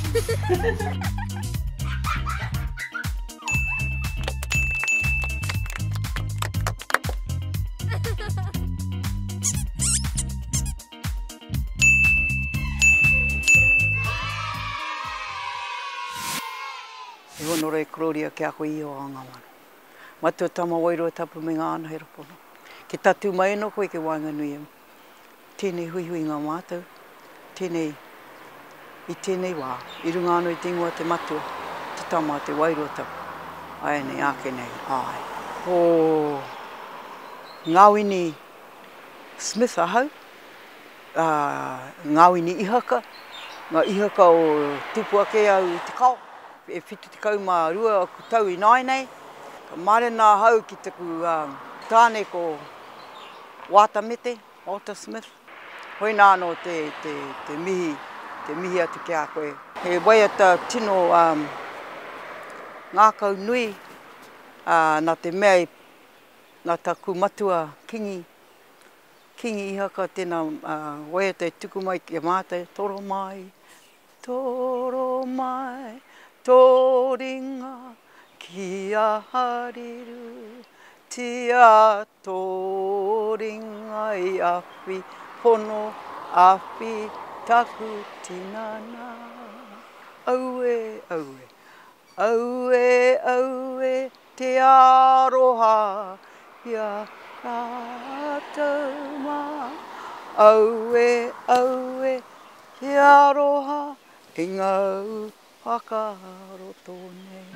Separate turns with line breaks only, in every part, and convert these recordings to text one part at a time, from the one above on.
E hono rei kroria ke ako i o Ngāwini. Matua tama wairua tapu me ngā ana he rapono. Ke tatu mai no koe ke wāinga nui e. Tēnei hui hui ngā mātou. Tēnei i tēnei wā. I runga anō i te ingoa te matua. Te tama te wairua tapu. Ēnei ake nei. Ai. O Ngāwini Smith ahau. Ngāwini ihaka. Ngā ihaka o tupu ake au i te kao. E whitu te kau mā rua o tau i ēnei. Ka mare nā hau ki taku tāne ko Wātamete, Walter Smith. Hoi nā no te mihi atu ki a koe. He waiata tino ngākau nui nā te mea nā taku matua kingi ihaka tēnā waiata e tuku mai ki a mātou. Toro mai, tō ringa ki a hariru, tia tō ringa i awhi, pono awhi taku tinana. Aue, aue, aue, aue, te aroha ia rātou mā. Aue, aue, te aroha i ngau whakaaro tōnei.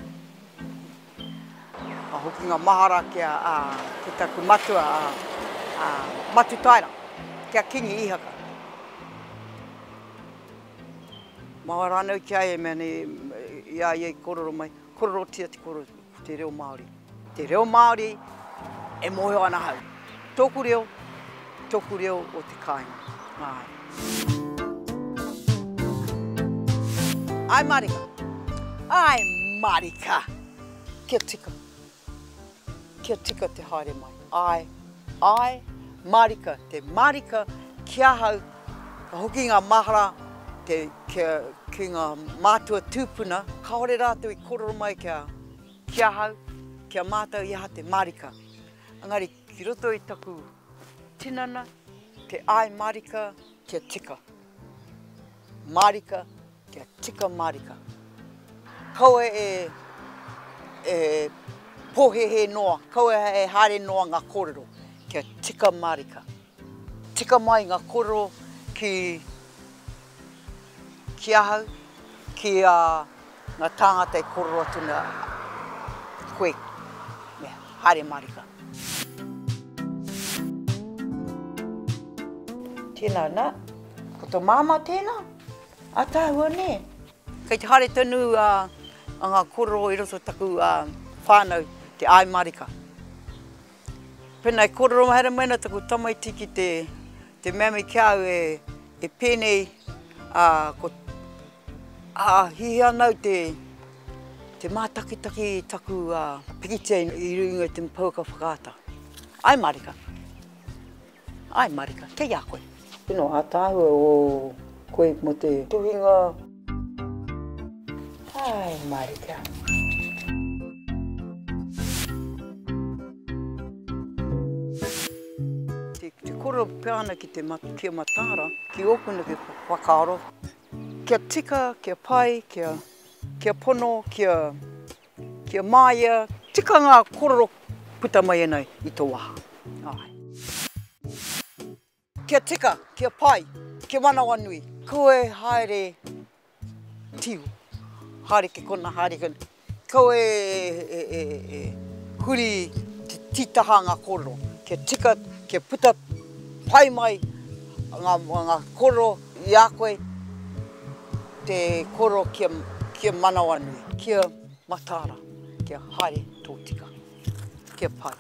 A hoki ngā mahara ki taku matua, matutaira, kia kingi ihaka. Mahara anau ki ai e mea ia iei kororo mai, kororo tia te kororo, te reo Māori. Te reo Māori e moheo ana hau. Tōku reo o te kāinga. Ai Mārika. Ai Mārika. Kia tika. Kia tika te haere mai. Ai Mārika. Te Mārika kia hau. Ka hoki ngā mahara ki ngā mātua tūpuna. Kaore rātou I kororo mai kia hau. Kia mātou iha te Mārika. Engari ki roto I taku tinana. Te ai Mārika kia tika. Mārika. Kia tika Mārika. Kaua e pohehe noa, kaua e haere noa ngā kōrero. Kia tika Mārika. Tika mai ngā kōrero ki ahau, ki ngā tāngata e kōrero atuna koe. Mea, haere Mārika. Tēnā nā, ko tō māma tēnā? A tāua ne. Kei te haere tonu a ngā kōrero I roto taku whānau, te ai Mārika. Pēnei kōrero mahera mena taku tamaitiki te mea ki au e pēnei hihi anau te mātakitaki taku pikitea I runga te mpauka whakaata. Ai Mārika. Ai Mārika, kei a koe. Tino a tāua o koe mo te tuhinga. Ai Mārika. Te koro peana ki kia Mataara, ki okuna ki whakaaro. Kia tika, kia pai, kia pono, kia māia. Tika ngā kororo puta mai ēnei I tō waha. Ai. Kia tika, kia pai, kia wanawanui. Koe haere tiu. Haere ke kona, haere ke... Koe huri titaha ngā kororo. Kia tika, kia puta pai mai ngā kororo I a koe. Te kororo kia manawanui. Kia Mataara, kia haere tō tika. Kia pai.